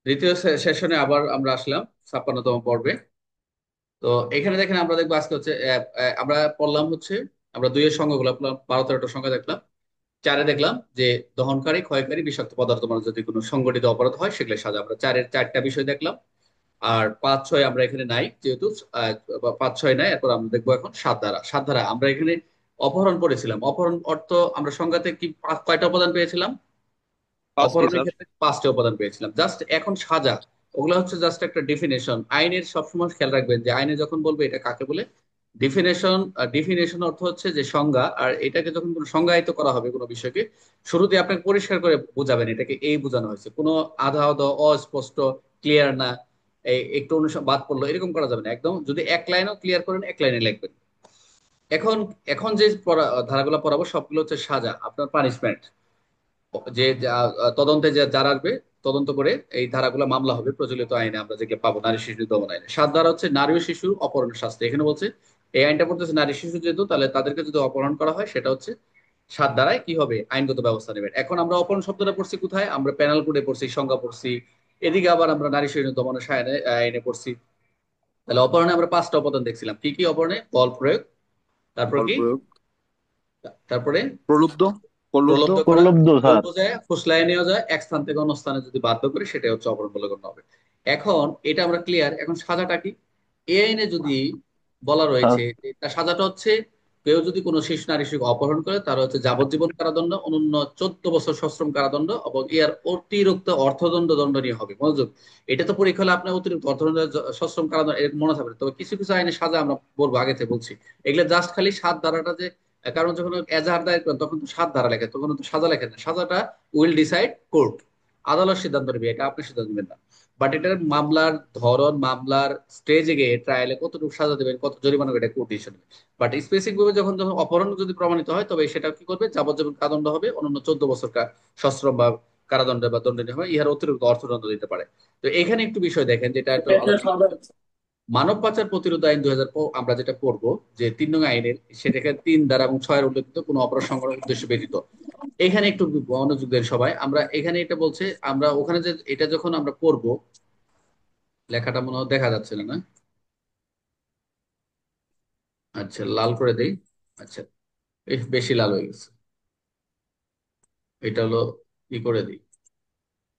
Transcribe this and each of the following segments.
দ্বিতীয় সেশনে আবার আমরা আসলাম 56তম পর্বে। তো এখানে দেখেন আমরা দেখবো আজকে হচ্ছে আমরা পড়লাম হচ্ছে আমরা দুইয়ের সংখ্যাগুলো পড়লাম, 12-13টা সংখ্যা দেখলাম। চারে দেখলাম যে দহনকারী, ক্ষয়কারী, বিষাক্ত পদার্থ মানে যদি কোনো সংগঠিত অপরাধ হয় সেগুলো সাজা। আমরা চারের চারটা বিষয় দেখলাম। আর 5-6 আমরা এখানে নাই যেহেতু, 5-6 নাই। এরপর আমরা দেখবো এখন সাত ধারা। সাত ধারা আমরা এখানে অপহরণ পড়েছিলাম। অপহরণ অর্থ আমরা সংজ্ঞাতে কি কয়টা উপাদান পেয়েছিলাম? পাঁচটি অপহরণের স্যার। ক্ষেত্রে 5টা উপাদান পেয়েছিলাম। জাস্ট এখন সাজা, ওগুলো হচ্ছে জাস্ট একটা ডেফিনেশন। আইনের সবসময় খেয়াল রাখবেন যে আইনে যখন বলবে এটা কাকে বলে, ডিফিনেশন। ডিফিনেশন অর্থ হচ্ছে যে সংজ্ঞা। আর এটাকে যখন কোনো সংজ্ঞায়িত করা হবে কোনো বিষয়কে, শুরুতে আপনাকে পরিষ্কার করে বোঝাবেন এটাকে এই বোঝানো হয়েছে। কোনো আধা আধা, অস্পষ্ট, ক্লিয়ার না, এই একটু অনুসার বাদ পড়লো এরকম করা যাবে না। একদম যদি এক লাইনও ক্লিয়ার করেন এক লাইনে লিখবেন। এখন এখন যে ধারাগুলো পড়াবো সবগুলো হচ্ছে সাজা, আপনার পানিশমেন্ট। যে তদন্তে যে যারা আসবে, তদন্ত করে এই ধারাগুলো মামলা হবে প্রচলিত আইনে আমরা যেগুলো পাবো নারী শিশু দমন আইনে। 7 ধারা হচ্ছে নারী ও শিশু অপহরণের শাস্তি। এখানে বলছে এই আইনটা পড়তেছে নারী শিশু যেহেতু, তাহলে তাদেরকে যদি অপহরণ করা হয় সেটা হচ্ছে 7 ধারায় কি হবে, আইনগত ব্যবস্থা নেবেন। এখন আমরা অপহরণ শব্দটা পড়ছি কোথায়? আমরা পেনাল কোডে পড়ছি, সংজ্ঞা পড়ছি। এদিকে আবার আমরা নারী শিশু দমনের আইনে আইনে পড়ছি। তাহলে অপহরণে আমরা 5টা উপাদান দেখছিলাম। কি কি অপহরণে? বল প্রয়োগ, তারপর বল কি, প্রয়োগ, তারপরে প্রলুব্ধ, প্রলুব্ধ। প্রলব্ধ করা, প্রলব্ধ ভুল স্যার। বোঝায় ফুসলায় নেওয়া যায়, এক স্থান থেকে অন্য স্থানে যদি বাধ্য করে সেটা হচ্ছে অপরাধ বলে গণ্য হবে। এখন এটা আমরা ক্লিয়ার। এখন সাজাটা কি? এই আইনে যদি বলা স্যার, রয়েছে যে তার সাজাটা হচ্ছে কেউ যদি কোনো শিশু নারী শিশুকে অপহরণ করে তার হচ্ছে যাবজ্জীবন কারাদণ্ড, অনূন্য 14 বছর সশ্রম কারাদণ্ড এবং এর অতিরিক্ত অর্থদণ্ড দণ্ডনীয় হবে। মনোযোগ, এটা তো পরীক্ষা হলে আপনার অতিরিক্ত অর্থদণ্ড, সশ্রম কারাদণ্ড এরকম মনে থাকবে। তবে কিছু কিছু আইনে সাজা আমরা বলবো, আগে থেকে বলছি। এগুলো জাস্ট খালি সাত ধারাটা যে, কারণ যখন এজাহার দায়ের করেন তখন তো 7 ধারা লেখে, তখন তো সাজা লেখেন না। সাজাটা উইল ডিসাইড কোর্ট, আদালত সিদ্ধান্ত নেবে, এটা আপনি সিদ্ধান্ত নেবেন না। বাট এটার মামলার ধরন, মামলার স্টেজে গিয়ে ট্রায়ালে কতটুকু সাজা দেবেন, কত জরিমানা এটা কোর্ট ডিসিশন নেবে। বাট স্পেসিফিক ভাবে যখন যখন অপহরণ যদি প্রমাণিত হয় তবে সেটা কি করবে, যাবজ্জীবন কারাদণ্ড হবে, অনন্য 14 বছর সশ্রম বা কারাদণ্ড বা দণ্ডনীয় হবে, ইহার অতিরিক্ত অর্থদণ্ড দিতে পারে। তো এখানে একটু বিষয় দেখেন, যেটা একটু আলোচনা, মানব পাচার প্রতিরোধ আইন 2000 আমরা যেটা পড়বো, যে 3 নং আইনের, সেটাকে 3 ধারা এবং 6-এর উল্লেখিত কোনো অপরাধ সংগ্রহের উদ্দেশ্য ব্যতীত। এখানে একটু মনোযোগ দেন সবাই। আমরা এখানে এটা বলছে, আমরা ওখানে যে এটা যখন আমরা পড়বো, লেখাটা মনে হয় দেখা যাচ্ছে না, না? আচ্ছা, লাল করে দেই। আচ্ছা, বেশি লাল হয়ে গেছে। এটা হলো কি করে দিই।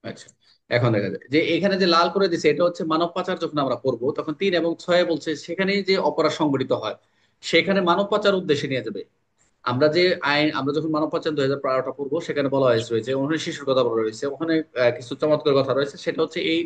আচ্ছা, এখন দেখা যায় যে এখানে যে লাল করে দিছে এটা হচ্ছে মানব পাচার। যখন আমরা পড়বো তখন 3 এবং 6 বলছে সেখানে যে অপরাধ সংঘটিত হয় সেখানে মানব পাচার উদ্দেশ্যে নিয়ে যাবে। আমরা যে আইন, আমরা যখন মানব পাচার 2012টা পড়বো সেখানে বলা হয়েছে রয়েছে, ওখানে শিশুর কথা বলা রয়েছে, ওখানে কিছু চমৎকার কথা রয়েছে। সেটা হচ্ছে এই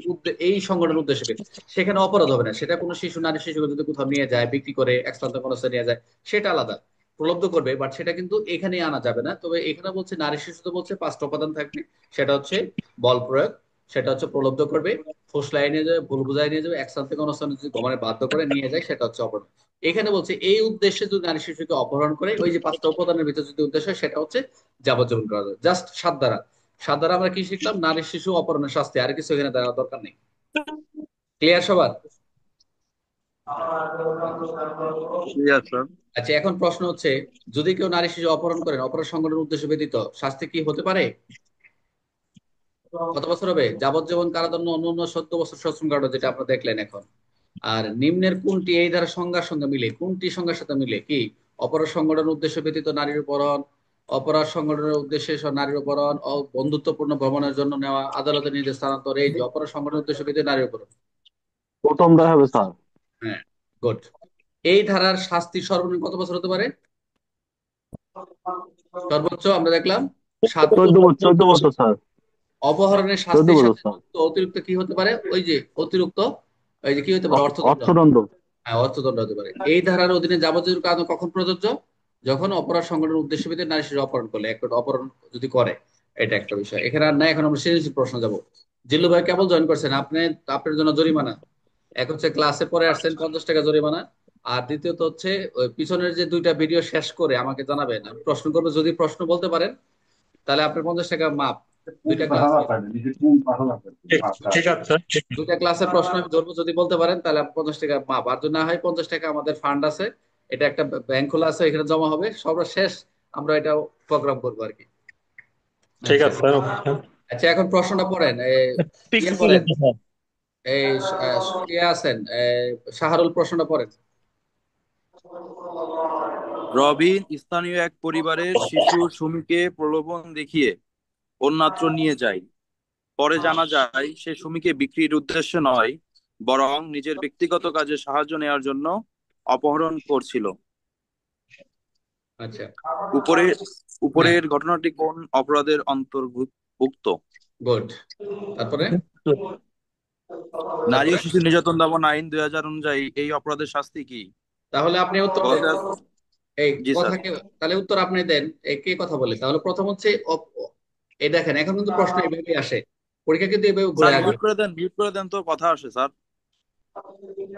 এই সংগঠনের উদ্দেশ্যে সেখানে অপরাধ হবে না। সেটা কোনো শিশু, নারী শিশুকে যদি কোথাও নিয়ে যায়, বিক্রি করে, এক স্থান থেকে অন্য স্থানে নিয়ে যায়, সেটা আলাদা, প্রলব্ধ করবে। বাট সেটা কিন্তু এখানে আনা যাবে না। তবে এখানে বলছে নারী শিশুতে বলছে 5টা উপাদান থাকবে। সেটা হচ্ছে বল প্রয়োগ, সেটা হচ্ছে প্রলব্ধ করবে, ফুসলায় নিয়ে যাবে, ভুল বুঝায় নিয়ে যাবে, এক স্থান থেকে অন্য স্থানে যদি গমনে বাধ্য করে নিয়ে যায় সেটা হচ্ছে অপরাধ। এখানে বলছে এই উদ্দেশ্যে যদি নারী শিশুকে অপহরণ করে, ওই যে 5টা উপাদানের ভিতরে যদি উদ্দেশ্য হয় সেটা হচ্ছে যাবজ্জীবন করা যায়। জাস্ট 7 ধারা। 7 ধারা আমরা কি শিখলাম? নারী শিশু অপহরণের শাস্তি, আর কিছু এখানে দেওয়ার দরকার নেই। ক্লিয়ার সবার? Clear sir. আচ্ছা, এখন প্রশ্ন হচ্ছে, যদি কেউ নারী শিশু অপহরণ করেন অপরাধ সংগঠনের উদ্দেশ্য ব্যতীত, শাস্তি কি হতে পারে? কত বছর হবে? যাবজ্জীবন কারাদণ্ড, অন্যান্য 14 বছর সশ্রম কারাদণ্ড, যেটা আপনারা দেখলেন এখন। আর নিম্নের কোনটি এই ধারা সংজ্ঞার সঙ্গে মিলে, কোনটি সংজ্ঞার সাথে মিলে? কি? অপরাধ সংগঠনের উদ্দেশ্য ব্যতীত নারীর উপরণ, অপরাধ সংগঠনের উদ্দেশ্যে সব নারীর উপরণ, বন্ধুত্বপূর্ণ ভ্রমণের জন্য নেওয়া, আদালতের নির্দেশ স্থানান্তর, এই যে অপরাধ সংগঠনের উদ্দেশ্য ব্যতীত নারীর উপরণ। প্রথমটা হবে স্যার। হ্যাঁ, গুড। এই ধারার শাস্তি সর্বনিম্ন কত বছর হতে পারে? সর্বোচ্চ আমরা দেখলাম 7 বছর। 14 বছর স্যার। অপহরণের 14 শাস্তির বছর সাথে স্যার। যুক্ত অতিরিক্ত কি হতে পারে? ওই যে অতিরিক্ত, ওই যে কি হতে পারে, অর্থদণ্ড। অর্থদণ্ড। হ্যাঁ, অর্থদণ্ড হতে পারে। এই ধারার অধীনে যাবজ্জীবন কারাদণ্ড কখন প্রযোজ্য? যখন অপরাধ সংগঠনের উদ্দেশ্য ভিত্তিতে নারী শিশু অপহরণ করলে, একটা অপহরণ যদি করে। এটা একটা বিষয়। এখানে আর নাই। এখন আমরা সৃজনশীল প্রশ্ন যাব। জিল্লু ভাই কেবল জয়েন করছেন আপনি, আপনার জন্য জরিমানা। এক হচ্ছে ক্লাসে পরে আসছেন, 50 টাকা জরিমানা। আর দ্বিতীয়ত হচ্ছে ওই পিছনের যে 2টা ভিডিও শেষ করে আমাকে জানাবেন, আমি প্রশ্ন করবো। যদি প্রশ্ন বলতে পারেন তাহলে আপনার 50 টাকা মাপ। 2টা ক্লাসে, ঠিক ঠিক আছে, ঠিক আছে। 2টা ক্লাসের প্রশ্ন আমি ধরবো, যদি বলতে পারেন তাহলে আপনার 50 টাকা মাপ। আর যদি না হয় 50 টাকা আমাদের ফান্ড আছে, এটা একটা ব্যাংক খোলা আছে, এখানে জমা হবে সর্বশেষ। আমরা এটা প্রোগ্রাম করবো আর কি। ঠিক আচ্ছা, আছে, ওকে। আচ্ছা, এখন প্রশ্নটা পড়েন। ঠিক ইয়ে ঠিক পড়েন। আছে স্যার। এই ইয়ে আছেন, শাহরুল, প্রশ্নটা পড়েন। রবিন স্থানীয় এক পরিবারের শিশু সুমিকে প্রলোভন দেখিয়ে অন্যত্র নিয়ে যায়। পরে জানা যায় সে সুমিকে বিক্রির উদ্দেশ্যে নয়, বরং নিজের ব্যক্তিগত কাজে সাহায্য নেওয়ার জন্য অপহরণ করছিল। আচ্ছা। উপরে হ্যাঁ, উপরের ঘটনাটি কোন অপরাধের অন্তর্ভুক্ত? গুড। তারপরে নারী ও তারপরে শিশু নির্যাতন দমন আইন 2000 অনুযায়ী এই অপরাধের শাস্তি কি? তাহলে আপনি উত্তর দেন। বলতে এই জি কথা স্যার। কে, তাহলে উত্তর আপনি দেন। কে কথা বলে? তাহলে প্রথম হচ্ছে এই দেখেন, এখন কিন্তু প্রশ্ন এইভাবে আসে, পরীক্ষা কিন্তু এইভাবে ঘুরে স্যার আসবে। মিউট করে দেন তো, কথা আসে স্যার।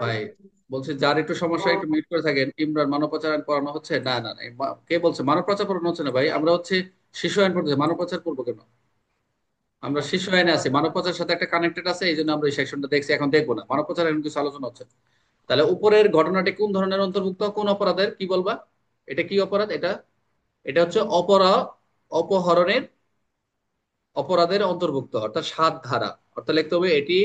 ভাই, বলছে যার একটু সমস্যা একটু মিউট করে থাকেন। ইমরান, মানব পাচার আইন পড়ানো হচ্ছে? না না না, কে বলছে মানব পাচার পড়ানো হচ্ছে না ভাই? আমরা হচ্ছে শিশু আইন পড়তেছি, মানব পাচার পড়বো কেন? আমরা শিশু আইনে আছি, মানব পাচারের সাথে একটা কানেক্টেড আছে, এই জন্য আমরা এই সেকশনটা দেখছি, এখন দেখবো না। মানব পাচার এখন কিছু আলোচনা হচ্ছে। তাহলে উপরের ঘটনাটি কোন ধরনের অন্তর্ভুক্ত, কোন অপরাধের, কি বলবা? এটা কি অপরাধ? এটা এটা হচ্ছে অপহরণের অপরাধের অন্তর্ভুক্ত, অর্থাৎ 7 ধারা। অর্থাৎ লিখতে হবে এটি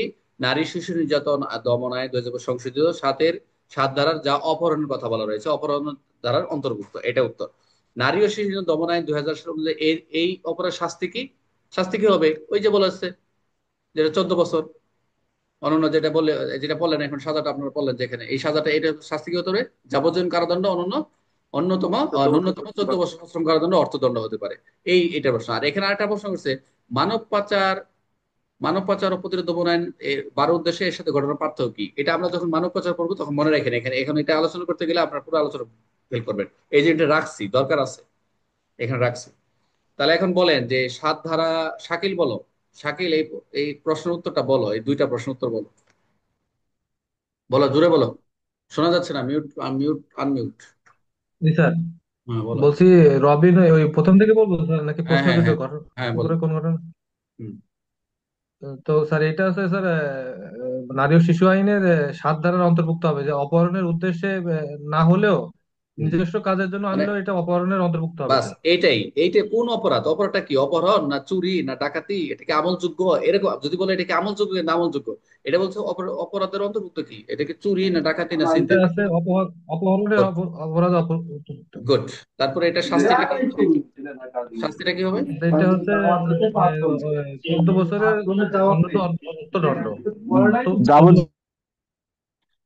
নারী শিশু নির্যাতন দমন আইন 2000 সংশোধিত 7-এর 7 ধারার, যা অপহরণের কথা বলা রয়েছে, অপহরণ ধারার অন্তর্ভুক্ত। এটা উত্তর। নারী ও শিশু নির্যাতন দমন আইন 2000 অনুযায়ী এই অপরাধ শাস্তি কি? শাস্তি কি হবে? ওই যে বলা হচ্ছে, যেটা 14 বছর। অনন্য যেটা বললে, যেটা বললেন এখন সাজাটা আপনারা বললেন, যেখানে এই সাজাটা, এটা শাস্তি কি হতে হবে? যাবজ্জীবন কারাদণ্ড, অনন্য ন্যূনতম 14 বছর সশ্রম কারাদণ্ড, অর্থদণ্ড হতে পারে। এটা প্রশ্ন। আর এখানে আরেকটা প্রশ্ন করছে, মানব পাচার মানব পাচার ও প্রতিরোধ দমন আইন 12 উদ্দেশ্যে এর সাথে ঘটনার পার্থক্য কি? এটা আমরা যখন মানব পাচার করবো তখন মনে রাখেন, এখানে এখন এটা আলোচনা করতে গেলে আপনার পুরো আলোচনা ফেল করবেন। এই যে এটা রাখছি, দরকার আছে, এখানে রাখছি। তাহলে এখন বলেন যে 7 ধারা, শাকিল বলো। শাকিল, এই এই প্রশ্নের উত্তরটা বলো, এই দুইটা প্রশ্ন উত্তর বলো। বলো, জোরে বলো, শোনা যাচ্ছে না। Mute, unmute, unmute. জি স্যার। হ্যাঁ, বলো। বলছি, রবিন ওই প্রথম থেকে বলবো স্যার, নাকি হ্যাঁ প্রশ্ন হ্যাঁ দুটো হ্যাঁ হ্যাঁ, বলো। উপরে কোন ঘটনা? হুম। তো স্যার এটা আছে স্যার, নারী ও শিশু আইনের 7 ধারার অন্তর্ভুক্ত হবে, যে অপহরণের উদ্দেশ্যে না হলেও হুম। নিজস্ব কাজের জন্য মানে আনলেও এটা অপহরণের অন্তর্ভুক্ত হবে বাস স্যার। এইটাই, কোন অপরাধ? অপরাধটা কি? অপহরণ না চুরি না ডাকাতি? এটা কি আমলযোগ্য? এরকম যদি বলে এটা কি আমলযোগ্য না আমলযোগ্য, এটা বলছে অপরাধের অন্তর্ভুক্ত কি? এটা কি চুরি না ডাকাতি না এটা ছিনতাই? আছে অপহরণের অপরাধ অন্তর্ভুক্ত। গুড। তারপরে এটা শাস্তিটা কি হবে? শাস্তিটা কি হবে? এটা হচ্ছে 14 বছরের অন্যূন অর্থদণ্ড। যাবতীয়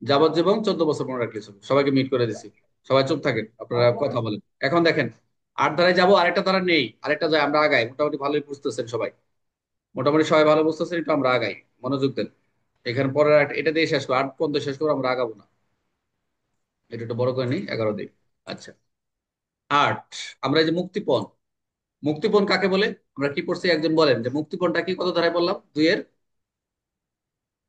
যাবজ্জীবন 14 বছর মনে রাখলে চলবে। সবাইকে মিট করে দিছি, সবাই চুপ থাকেন, আপনারা কথা বলেন। এখন দেখেন, 8 ধারায় যাবো, আরেকটা ধারা নেই, আরেকটা যায়, আমরা আগাই। মোটামুটি ভালোই বুঝতেছেন সবাই, মোটামুটি সবাই ভালো বুঝতেছেন, একটু আমরা আগাই, মনোযোগ দেন। এখানে পরে এটা দিয়ে শেষ করবো, 8 পর্যন্ত শেষ করবো, আমরা আগাবো না। এটা একটু বড় করে নিই, 11 দিই। আচ্ছা, 8। আমরা এই যে মুক্তিপণ, মুক্তিপণ কাকে বলে? আমরা কি পড়ছি, একজন বলেন যে মুক্তিপণটা কি, কত ধারায় পড়লাম? 2-এর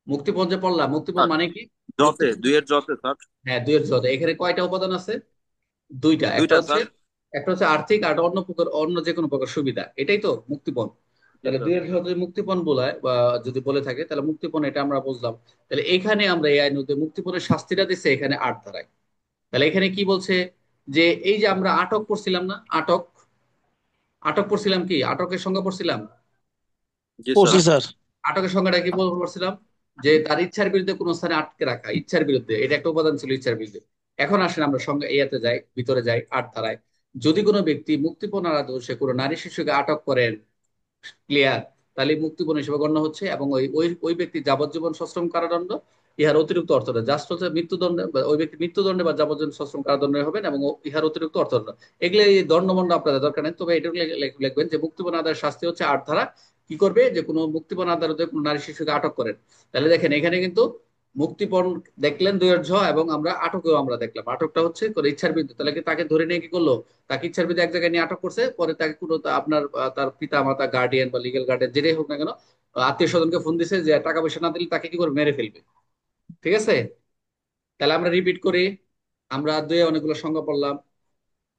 মুক্তিপণ যে পড়লাম, মুক্তিপণ স্যার মানে কি? জতে দুইয়ের জতে স্যার। হ্যাঁ, 2-এর জ। এখানে কয়টা উপাদান আছে? দুইটা। একটা দুইটা হচ্ছে, স্যার। আর্থিক, আর অন্য প্রকার, অন্য যে কোনো প্রকার সুবিধা, এটাই তো মুক্তিপণ। জি তাহলে স্যার। 2-এর যদি মুক্তিপণ বলায় বা যদি বলে থাকে, তাহলে মুক্তিপণ এটা আমরা বুঝলাম। তাহলে এখানে আমরা এই আইন মুক্তিপণের শাস্তিটা দিচ্ছে এখানে 8 ধারায়। তাহলে এখানে কি বলছে, যে এই যে আমরা আটক করছিলাম না, আটক, আটক করছিলাম কি, আটকের সংজ্ঞা পড়ছিলাম। জি স্যার। পড়ছি স্যার। আটকের সংজ্ঞাটা কি বলছিলাম? যে তার ইচ্ছার বিরুদ্ধে কোনো স্থানে আটকে রাখা, ইচ্ছার বিরুদ্ধে, এটা একটা উপাদান ছিল, ইচ্ছার বিরুদ্ধে। এখন আসেন আমরা সঙ্গে ইয়াতে যাই, ভিতরে যাই, 8 ধারায়। যদি কোনো ব্যক্তি মুক্তিপণের আদর্শে কোনো নারী শিশুকে আটক করেন, ক্লিয়ার, তাহলে মুক্তিপণ হিসেবে গণ্য হচ্ছে, এবং ওই ওই ওই ব্যক্তি যাবজ্জীবন সশ্রম কারাদণ্ড, ইহার অতিরিক্ত অর্থদণ্ড, জাস্ট হচ্ছে মৃত্যুদণ্ডে, বা ওই ব্যক্তি মৃত্যুদণ্ডে বা যাবজ্জীবন সশ্রম কারাদণ্ডে হবেন, এবং ইহার অতিরিক্ত অর্থদণ্ড। এগুলো এই দণ্ডমণ্ড আপনাদের দরকার নেই, তবে এটা লিখবেন যে মুক্তিপণ আদায়ের শাস্তি হচ্ছে 8 ধারা। কি করবে, যে কোনো মুক্তিপণ আদালতে কোনো নারী শিশুকে আটক করেন। তাহলে দেখেন এখানে কিন্তু মুক্তিপণ দেখলেন 2-এর ঝ, এবং আমরা আটকেও আমরা দেখলাম, আটকটা হচ্ছে কোনো ইচ্ছার বিরুদ্ধে। তাহলে কি তাকে ধরে নিয়ে কি করলো, তাকে ইচ্ছার বিরুদ্ধে এক জায়গায় নিয়ে আটক করছে, পরে তাকে কোনো আপনার তার পিতা মাতা, গার্ডিয়ান বা লিগেল গার্ডিয়ান যেটাই হোক না কেন, আত্মীয় স্বজনকে ফোন দিছে যে টাকা পয়সা না দিলে তাকে কি করে মেরে ফেলবে। ঠিক আছে? তাহলে আমরা রিপিট করি, আমরা 2-এ অনেকগুলো সংজ্ঞা পড়লাম।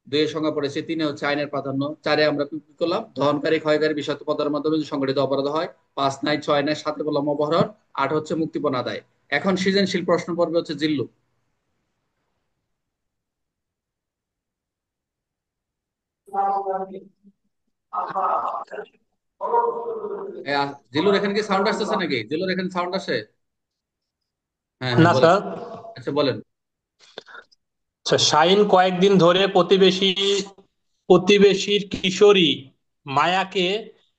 2-এ সংজ্ঞা পড়েছে, 3-এ হচ্ছে আইনের প্রাধান্য, 4-এ আমরা কি কি করলাম, দহনকারী ক্ষয়কারী বিষাক্ত পদার্থের মাধ্যমে যে সংগঠিত অপরাধ হয়, 5 নাই, 6 নাই, 7-এ বললাম অপহরণ, 8 হচ্ছে মুক্তিপণ আদায়। এখন সৃজনশীল প্রশ্ন পড়বে হচ্ছে জিল্লু। জিলুর এখানে কি সাউন্ড আসতেছে নাকি? জিলুর এখানে সাউন্ড আসে? হ্যাঁ হ্যাঁ না বলেন। স্যার। আচ্ছা বলেন। আচ্ছা, শাহিন কয়েকদিন ধরে প্রতিবেশীর কিশোরী মায়াকে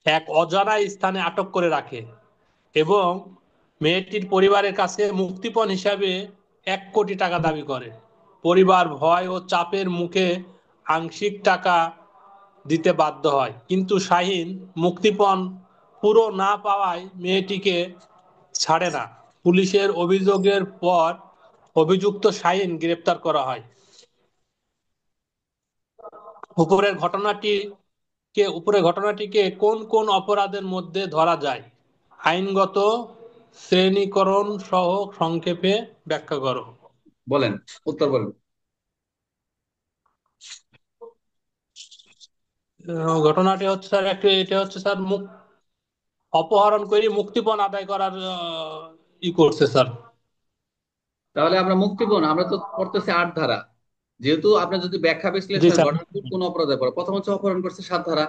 এক অজানা স্থানে আটক করে রাখে এবং মেয়েটির পরিবারের কাছে মুক্তিপণ হিসাবে 1 কোটি টাকা দাবি করে। পরিবার ভয় ও চাপের মুখে আংশিক টাকা দিতে বাধ্য হয়, কিন্তু শাহিন মুক্তিপণ পুরো না পাওয়ায় মেয়েটিকে ছাড়ে না। পুলিশের অভিযোগের পর অভিযুক্ত শাহিন গ্রেপ্তার করা হয়। উপরের ঘটনাটিকে কোন কোন অপরাধের মধ্যে ধরা যায়? আইনগত শ্রেণীকরণ সহ সংক্ষেপে ব্যাখ্যা করো। বলেন, উত্তর বলেন। ঘটনাটি হচ্ছে স্যার এটা হচ্ছে স্যার অপহরণ করে মুক্তিপণ আদায় করার করছে স্যার। তাহলে আমরা মুক্তিপণ, আমরা তো পড়তেছি 8 ধারা। যেহেতু আপনার যদি ব্যাখ্যা জি বিশ্লেষণ স্যার। ঘটনা কোন অপরাধে পড়ে, প্রথম হচ্ছে অপহরণ করছে 7 ধারা।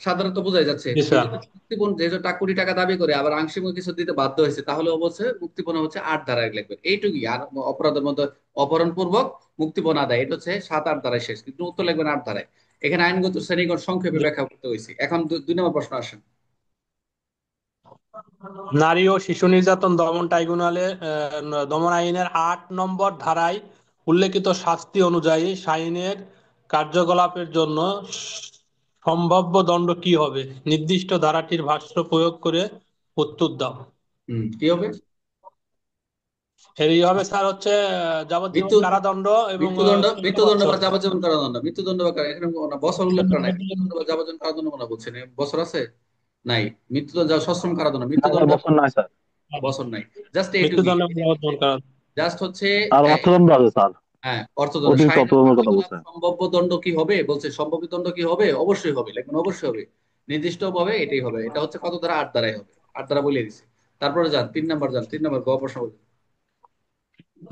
7 ধারা তো বোঝাই যাচ্ছে। জি স্যার। দ্বিতীয়ত মুক্তিপণ, যেহেতু 1 কোটি টাকা দাবি করে আবার আংশিক কিছু দিতে বাধ্য হয়েছে, তাহলে অবশ্যই মুক্তিপণ হচ্ছে 8 ধারায় লিখবেন, এইটুকুই। আর অপরাধের মধ্যে অপহরণ পূর্বক মুক্তিপণ আদায়, এটা হচ্ছে 7-8 ধারায় শেষ, কিন্তু উত্তর লিখবেন 8 ধারায়। এখানে আইনগত শ্রেণীগণ সংক্ষেপে ব্যাখ্যা করতে হয়েছে। এখন 2 নম্বর প্রশ্ন আসেন। নারী ও শিশু নির্যাতন দমন আইনের 8 নম্বর ধারায় উল্লেখিত শাস্তি অনুযায়ী শাহিনের কার্যকলাপের জন্য সম্ভাব্য দণ্ড কি হবে? নির্দিষ্ট ধারাটির ভাষ্য প্রয়োগ করে উত্তর দাও। কি হবে? এরই হবে স্যার হচ্ছে যাবজ্জীবন মৃত্যু কারাদণ্ড এবং মৃত্যুদণ্ড, 16 মৃত্যুদণ্ড বা বছর। যাবজ্জীবন কারাদণ্ড। মৃত্যুদণ্ড বা এখানে কোনো বছর উল্লেখ করা নাই। মৃত্যুদণ্ড বা যাবজ্জীবন কারাদণ্ড মনে বলছে না, বছর আছে? নাই। মৃত্যুদণ্ড যা সশ্রম কারাদণ্ড, না স্যার, মৃত্যুদণ্ড বছর নয় স্যার। বছর নাই। জাস্ট এইটুকুই। মৃত্যুদণ্ড এবং যাবজ্জীবন কারাদণ্ড। জাস্ট হচ্ছে আর এই, অর্থদণ্ড আছে স্যার, হ্যাঁ অর্থদণ্ড। অতিরিক্ত শারীরিক অর্থদণ্ডের কথা কার্যকলাপ বলছে। সম্ভাব্য দণ্ড কি হবে বলছে, সম্ভাব্য দণ্ড কি হবে? অবশ্যই হবে, লিখুন অবশ্যই হবে। নির্দিষ্ট ভাবে এটাই হবে। এটা হচ্ছে কত ধারা? 8 ধারায় হবে। 8 ধারা বলে দিছি। তারপরে যান 3 নম্বর, যান 3 নম্বর গ প্রশ্ন বলুন।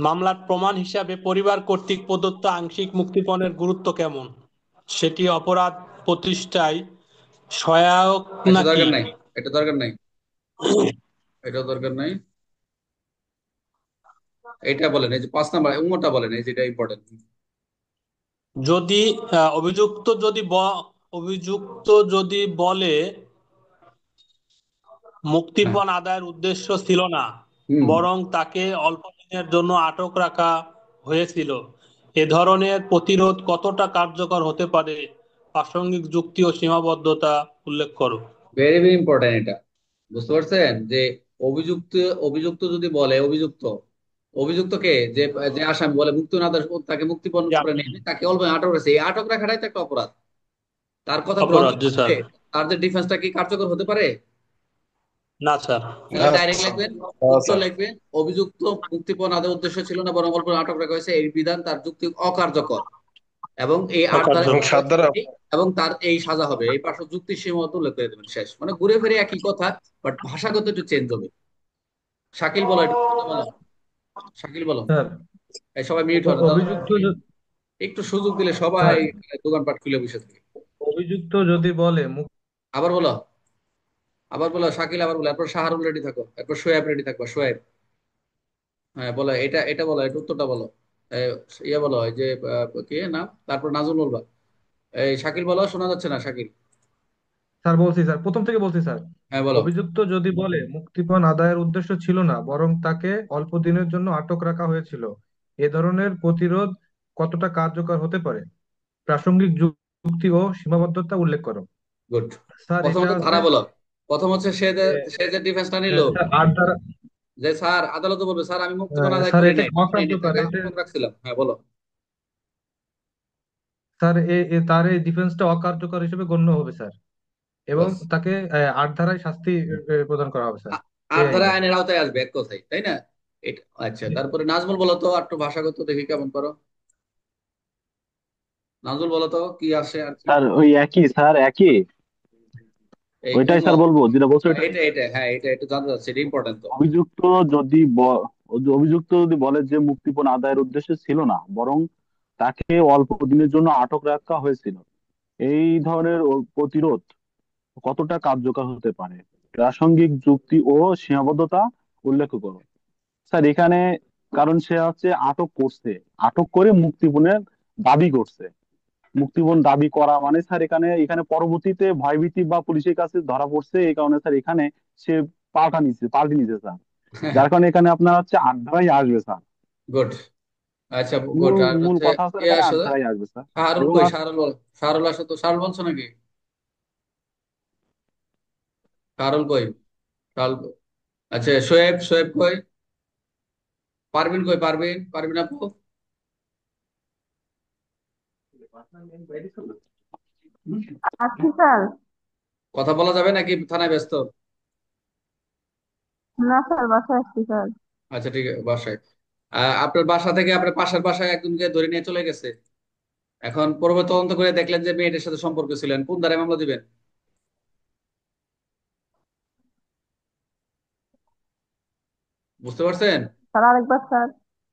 মামলার প্রমাণ হিসাবে পরিবার কর্তৃক প্রদত্ত আংশিক মুক্তিপণের গুরুত্ব কেমন? সেটি অপরাধ প্রতিষ্ঠায় সহায়ক এটা নাকি? দরকার নাই, এটা দরকার নাই, এটা দরকার নাই। এটা বলেন, এই যে 5 নম্বর উমরটা বলেন, এই যেটা ইম্পর্টেন্ট। যদি অভিযুক্ত যদি বলে হ্যাঁ। মুক্তিপণ আদায়ের উদ্দেশ্য ছিল না, হুম। বরং তাকে অল্প দিনের জন্য আটক রাখা হয়েছিল, এ ধরনের প্রতিরোধ কতটা কার্যকর হতে পারে? প্রাসঙ্গিক যুক্তি ও সীমাবদ্ধতা উল্লেখ করো। ভেরি ভেরি ইম্পর্টেন্ট এটা। বুঝতে পারছেন যে অভিযুক্ত, অভিযুক্ত যদি বলে, অভিযুক্ত, অভিযুক্ত কে, যে যে আসামি বলে মুক্তি না দেয়, তাকে মুক্তিপণ জি, করে নেয়নি, তাকে অল্প আটক রাখছে, এই আটক রাখাটাই তো একটা অপরাধ। তার কথা অপরাধ। জি গ্রহণযোগ্য স্যার। হবে? তার যে ডিফেন্সটা কি কার্যকর হতে পারে? না স্যার। তাহলে ডাইরেক্ট লিখবেন, উত্তর লিখবেন, অভিযুক্ত মুক্তিপণ আদায়ের উদ্দেশ্য ছিল না বরং অল্প আটক রাখা হয়েছে, এই বিধান তার যুক্তি অকার্যকর, এবং এই 8 ধারায় অকার্যকর। এবং 7 ধারা। এবং তার এই সাজা হবে। এই পার্শ্ব যুক্তি সীমাবদ্ধ উল্লেখ করে দেবেন, শেষ। মানে ঘুরে ফিরে একই কথা, বাট ভাষাগত একটু চেঞ্জ হবে। শাকিল বলো, একটু উত্তরটা বলো। শাকিল বলো। স্যার এই সবাই মিউট হন, অভিযুক্ত একটু সুযোগ দিলে সবাই স্যার দোকানপাট খুলে বসে থাকে। অভিযুক্ত যদি বলে আবার বলো, আবার বলো শাকিল, আবার বলো, এরপর শাহরুল রেডি থাকো, এরপর সোয়েব রেডি থাকবো, সোয়েব। হ্যাঁ বলো, এটা এটা বলো, এটা উত্তরটা বলো। এ, ইয়ে বলো, এই যে কি নাম, তারপর নাজুল বলবা। এই শাকিল বলো, শোনা যাচ্ছে না শাকিল। স্যার বলছি, স্যার প্রথম থেকে বলছি স্যার। হ্যাঁ বলো। অভিযুক্ত যদি বলে মুক্তিপণ আদায়ের উদ্দেশ্য ছিল না বরং তাকে অল্প দিনের জন্য আটক রাখা হয়েছিল, এ ধরনের প্রতিরোধ কতটা কার্যকর হতে পারে? প্রাসঙ্গিক যুক্তি ও সীমাবদ্ধতা উল্লেখ করো। গুড। স্যার এটা প্রথমত আছে ধারা বলো। প্রথম হচ্ছে সে যে ডিফেন্সটা নিল, স্যার 8 ধারা। যে স্যার আদালতে বলবে স্যার আমি মুক্তিপণ আদায় স্যার করি এটা নাই, অকার্যকর, তাকে এটা আটক রাখছিলাম। হ্যাঁ বলো। স্যার তার এই ডিফেন্সটা অকার্যকর হিসেবে গণ্য হবে স্যার, এবং বাস। তাকে 8 ধারায় শাস্তি প্রদান করা হবে স্যার, এই আট ধারা আইনে। আইনের আওতায় আসবে, এক কথাই, তাই না? এটা আচ্ছা, তারপরে নাজমুল বলো তো, একটু ভাষাগত দেখি কেমন পারো। নাজমুল বলো তো কি আসে আর কি। স্যার ওই একই, স্যার একই, এই ওইটাই স্যার উমর, বলবো যেটা বলছো ওইটাই। এটা হ্যাঁ, এটা একটু জানতে চাচ্ছি, এটা ইম্পর্টেন্ট তো। অভিযুক্ত যদি অভিযুক্ত যদি বলে যে মুক্তিপণ আদায়ের উদ্দেশ্য ছিল না বরং তাকে অল্প দিনের জন্য আটক রাখা হয়েছিল, এই ধরনের প্রতিরোধ কতটা কার্যকর হতে পারে? প্রাসঙ্গিক যুক্তি ও সীমাবদ্ধতা উল্লেখ করো। স্যার এখানে, কারণ সে হচ্ছে আটক করছে, আটক করে মুক্তিপণের দাবি করছে। মুক্তিপণ দাবি করা মানে স্যার এখানে এখানে পরবর্তীতে ভয়ভীতি বা পুলিশের কাছে ধরা পড়ছে, এই কারণে স্যার এখানে সে পাল্টে নিছে স্যার। যার কারণে এখানে আপনার হচ্ছে আটধারাই আসবে স্যার। গুড। আচ্ছা, গুড। মূল আর মূল হচ্ছে কথা হচ্ছে এ এখানে আসলে আটধারাই আসবে স্যার। শাহরুল এবং কই? শাহরুল বল। শাহরুল আসো তো। শাহরুল বলছো নাকি? শাহরুল কই? শাহরুল। আচ্ছা, শোয়েব। শোয়েব কই? পারবিন কই? পারবিন, পারবিন আপু। আচ্ছা স্যার। কথা বলা যাবে নাকি থানায় ব্যস্ত? না স্যার, বাসায় আসছি স্যার। আচ্ছা, ঠিক আছে, বাসায়। আপনার বাসা থেকে আপনার পাশের বাসায় একজনকে ধরে নিয়ে চলে গেছে। এখন পূর্ব তদন্ত করে দেখলেন যে মেয়েটার সাথে সম্পর্ক ছিলেন, কোন ধারায় মামলা দিবেন? বুঝতে পারছেন? স্যার আরেকবার স্যার।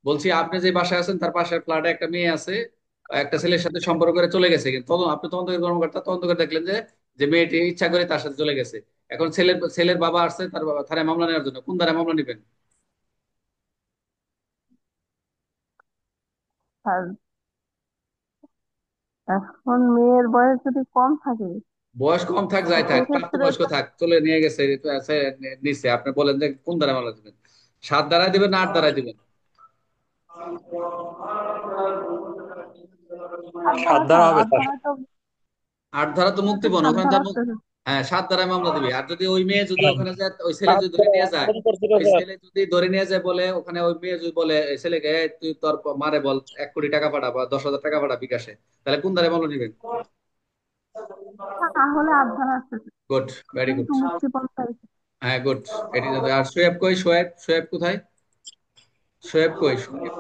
বলছি, আপনি যে বাসায় আছেন তার পাশের ফ্ল্যাটে একটা মেয়ে আছে, একটা ছেলের সাথে সম্পর্ক করে চলে গেছে, কিন্তু আপনি তদন্তকারী কর্মকর্তা তদন্ত করে দেখলেন যে যে মেয়েটি ইচ্ছা করে তার সাথে চলে গেছে। এখন ছেলের ছেলের বাবা আসছে তার থানায় মামলা নেওয়ার জন্য, কোন ধারায় মামলা নেবেন? স্যার এখন মেয়ের বয়স যদি কম থাকে, বয়স কম থাক যাই থাক, সেক্ষেত্রে প্রাপ্তবয়স্ক থাক, চলে নিয়ে গেছে, নিচ্ছে, আপনি বলেন যে কোন ধারায় মামলা দিবেন? 7 ধারায় দিবেন না 8 ধারায় দিবেন? হাত সাত ধরা দ্বারা স্যার, হবে হাত স্যার। ধরা তো। 8 ধারা তো এটা তো মুক্তিপণ, সাত ওখানে ধারা তার আসতেছে। হ্যাঁ, 7 ধারায় মামলা দিবি। আর যদি ওই মেয়ে যদি ওখানে যায়, ওই ছেলে যদি ধরে নিয়ে যায়, ওই ছেলে যদি ধরে নিয়ে যায় বলে, ওখানে ওই মেয়ে যদি বলে এই ছেলেকে, "এই, তুই তোর মারে বল 1 কোটি টাকা পাঠা বা 10,000 টাকা পাঠা বিকাশে", তাহলে কোন ধারায় মামলা নিবেন? তাহলে হাত ধরা আসতেছে। Good, very good. কিন্তু মুক্তিপণ চাইছে। হ্যাঁ, গুড। এটি যাবে। আর শোয়েব কই? শোয়েব, শোয়েব কোথায়? শোয়েব কই? শোয়েব।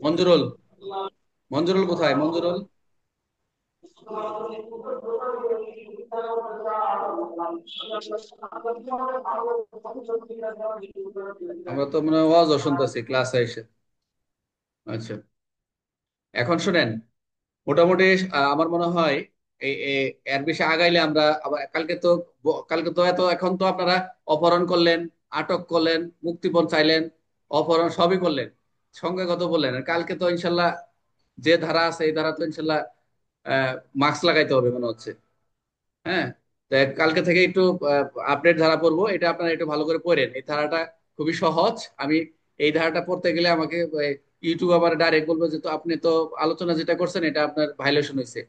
মঞ্জুরুল। মঞ্জুরুল কোথায়? মঞ্জুরুল। আমরা তো মনে হয় ওয়াজও শুনতেছি ক্লাসে এসে। আচ্ছা, এখন শুনেন। মোটামুটি আমার মনে হয় এর বেশি আগাইলে আমরা আবার কালকে তো এখন তো আপনারা অপহরণ করলেন, আটক করলেন, মুক্তিপণ চাইলেন, অপহরণ সবই করলেন, সংখ্যাগত বললেন। আর কালকে তো ইনশাল্লাহ যে ধারা আছে এই ধারা তো ইনশাল্লাহ মাস্ক লাগাইতে হবে মনে হচ্ছে। হ্যাঁ, তো কালকে থেকে একটু আপডেট ধারা পড়বো, এটা আপনারা একটু ভালো করে পড়েন। এই ধারাটা খুবই সহজ। আমি এই ধারাটা পড়তে গেলে আমাকে ইউটিউব আবার ডাইরেক্ট বলবো যে তো আপনি তো আলোচনা যেটা করছেন এটা আপনার ভাইলেশন হয়েছে,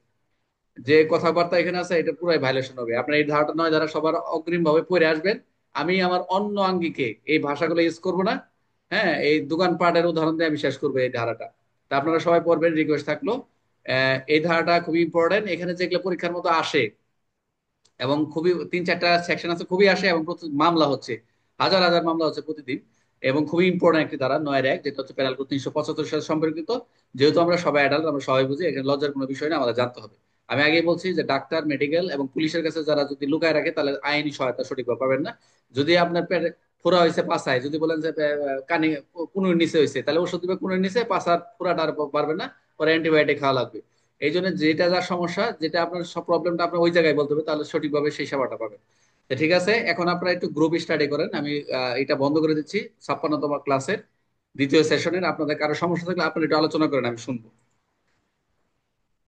যে কথাবার্তা এখানে আছে এটা পুরাই ভাইলেশন হবে। আপনার এই ধারাটা 9 ধারা সবার অগ্রিম ভাবে পড়ে আসবেন। আমি আমার অন্য আঙ্গিকে এই ভাষাগুলো ইউজ করব না। হ্যাঁ, এই দোকানপাটের উদাহরণ দিয়ে আমি শেষ করবো এই ধারাটা। তা আপনারা সবাই পড়বেন, রিকোয়েস্ট থাকলো। এই ধারাটা খুবই ইম্পর্টেন্ট। এখানে যেগুলো পরীক্ষার মতো আসে এবং খুবই 3-4টা সেকশন আছে, খুবই আসে, এবং মামলা হচ্ছে, হাজার হাজার মামলা হচ্ছে প্রতিদিন। এবং খুবই ইম্পর্টেন্ট একটি ধারা 9-1, যেটা হচ্ছে পেনাল কোড 375 সাথে সম্পর্কিত। যেহেতু আমরা সবাই অ্যাডাল্ট, আমরা সবাই বুঝি, এখানে লজ্জার কোনো বিষয় না, আমাদের জানতে হবে। আমি আগেই বলছি যে ডাক্তার, মেডিকেল এবং পুলিশের কাছে যারা যদি লুকায় রাখে তাহলে আইনি সহায়তা সঠিকভাবে পাবেন না। যদি আপনার পেটে ফোড়া হয়েছে পাছায়, যদি বলেন যে কানে কুনুর নিচে হয়েছে, তাহলে ওষুধ দিবে কুনুর নিচে, পাছার ফোড়াটা আর পারবে না, পরে অ্যান্টিবায়োটিক খাওয়া লাগবে। এই জন্য যেটা যার সমস্যা, যেটা আপনার সব প্রবলেমটা আপনার ওই জায়গায় বলতে হবে, তাহলে সঠিকভাবে সেই সেবাটা পাবেন। তো ঠিক আছে, এখন আপনারা একটু গ্রুপ স্টাডি করেন। আমি এটা বন্ধ করে দিচ্ছি 56তম ক্লাসের 2য় সেশনের। আপনাদের কারো সমস্যা থাকলে আপনারা একটু আলোচনা করেন, আমি শুনবো।